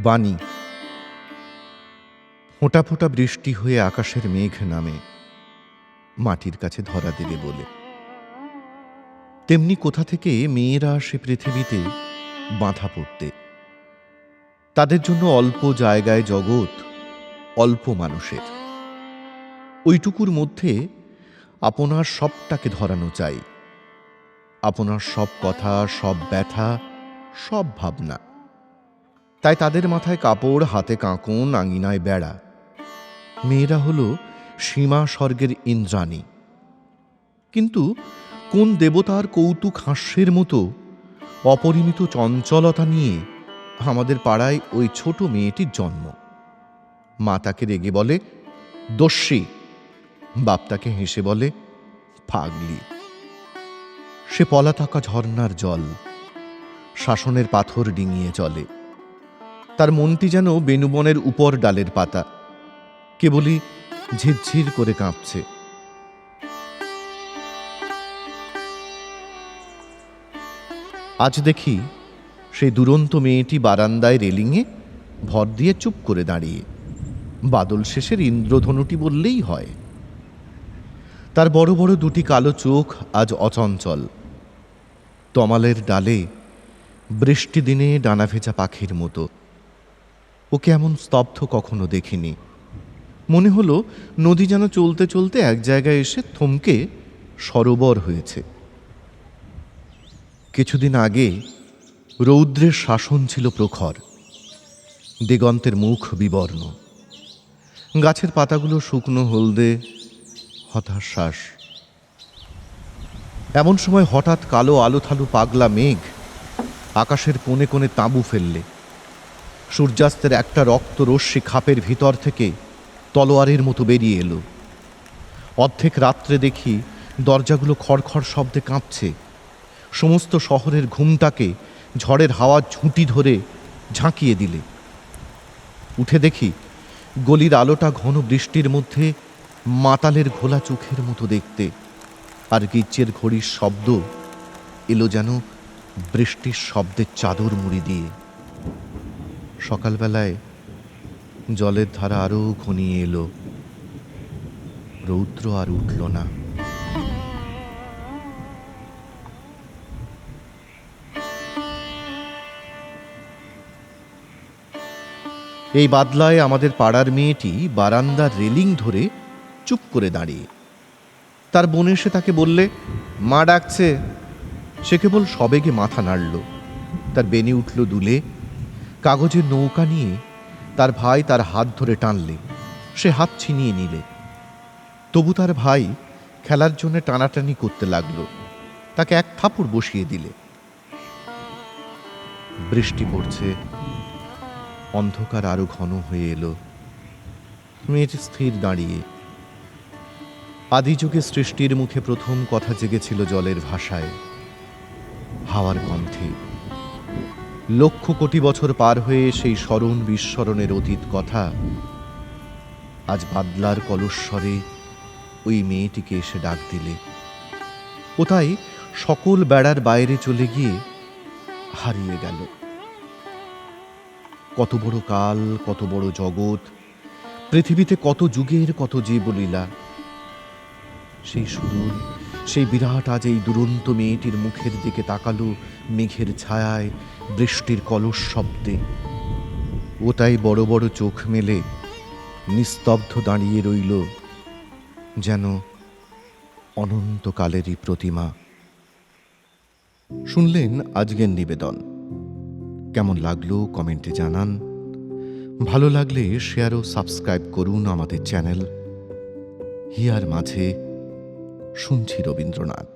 বাণী। ফোঁটা ফোঁটা বৃষ্টি হয়ে আকাশের মেঘ নামে মাটির কাছে ধরা দেবে বলে। তেমনি কোথা থেকে মেয়েরা আসে পৃথিবীতে বাঁধা পড়তে। তাদের জন্য অল্প জায়গায় জগৎ, অল্প মানুষের। ওইটুকুর মধ্যে আপনার সবটাকে ধরানো চাই, আপনার সব কথা, সব ব্যথা, সব ভাবনা। তাই তাদের মাথায় কাপড়, হাতে কাঁকন, আঙিনায় বেড়া। মেয়েরা হল সীমা স্বর্গের ইন্দ্রাণী। কিন্তু কোন দেবতার কৌতুক হাস্যের মতো অপরিমিত চঞ্চলতা নিয়ে আমাদের পাড়ায় ওই ছোট মেয়েটির জন্ম। মা তাকে রেগে বলে দস্যি, বাপ তাকে হেসে বলে পাগলি। সে পলাতকা ঝর্ণার জল, শাসনের পাথর ডিঙিয়ে চলে। তার মনটি যেন বেনুবনের উপর ডালের পাতা, কেবলই ঝিরঝির করে কাঁপছে। আজ দেখি সেই দুরন্ত মেয়েটি বারান্দায় রেলিংয়ে ভর দিয়ে চুপ করে দাঁড়িয়ে, বাদল শেষের ইন্দ্রধনুটি বললেই হয়। তার বড় বড় দুটি কালো চোখ আজ অচঞ্চল, তমালের ডালে বৃষ্টি দিনে ডানা ভেজা পাখির মতো। ওকে এমন স্তব্ধ কখনো দেখিনি। মনে হলো নদী যেন চলতে চলতে এক জায়গায় এসে থমকে সরোবর হয়েছে। কিছুদিন আগে রৌদ্রের শাসন ছিল প্রখর, দিগন্তের মুখ বিবর্ণ, গাছের পাতাগুলো শুকনো হলদে, হতাশ শ্বাস। এমন সময় হঠাৎ কালো আলোথালু পাগলা মেঘ আকাশের কোণে কোণে তাঁবু ফেললে। সূর্যাস্তের একটা রক্ত রশ্মি খাপের ভিতর থেকে তলোয়ারের মতো বেরিয়ে এলো। অর্ধেক রাত্রে দেখি দরজাগুলো খড়খড় শব্দে কাঁপছে। সমস্ত শহরের ঘুমটাকে ঝড়ের হাওয়া ঝুঁটি ধরে ঝাঁকিয়ে দিলে। উঠে দেখি গলির আলোটা ঘন বৃষ্টির মধ্যে মাতালের ঘোলা চোখের মতো দেখতে, আর গির্জের ঘড়ির শব্দ এলো যেন বৃষ্টির শব্দের চাদর মুড়ি দিয়ে। সকালবেলায় জলের ধারা আরো ঘনিয়ে এলো, রৌদ্র আর উঠল না। এই বাদলায় আমাদের পাড়ার মেয়েটি বারান্দার রেলিং ধরে চুপ করে দাঁড়িয়ে। তার বোন এসে তাকে বললে মা ডাকছে। সে কেবল সবেগে মাথা নাড়ল। তার বেনি উঠল দুলে। কাগজের নৌকা নিয়ে তার ভাই তার হাত ধরে টানলে, সে হাত ছিনিয়ে নিলে। তবু তার ভাই খেলার জন্য টানাটানি করতে লাগলো। তাকে এক থাপড় বসিয়ে দিলে। বৃষ্টি পড়ছে, অন্ধকার আরো ঘন হয়ে এলো। মেয়েটি স্থির দাঁড়িয়ে। আদিযুগে সৃষ্টির মুখে প্রথম কথা জেগেছিল জলের ভাষায়, হাওয়ার কণ্ঠে। লক্ষ কোটি বছর পার হয়ে সেই স্মরণ বিস্মরণের অতীত কথা আজ বাদলার কলস্বরে ওই মেয়েটিকে এসে ডাক দিলে। ও তাই সকল বেড়ার বাইরে চলে গিয়ে হারিয়ে গেল। কত বড় কাল, কত বড় জগৎ, পৃথিবীতে কত যুগের কত জীবলীলা। সেই সুদূর, সেই বিরাট আজ এই দুরন্ত মেয়েটির মুখের দিকে তাকালো মেঘের ছায়ায়, বৃষ্টির কলস শব্দে। ও তাই বড় বড় চোখ মেলে নিস্তব্ধ দাঁড়িয়ে রইল, যেন অনন্তকালেরই প্রতিমা। শুনলেন আজকের নিবেদন। কেমন লাগলো কমেন্টে জানান। ভালো লাগলে শেয়ার ও সাবস্ক্রাইব করুন আমাদের চ্যানেল। হিয়ার মাঝে শুনছি রবীন্দ্রনাথ।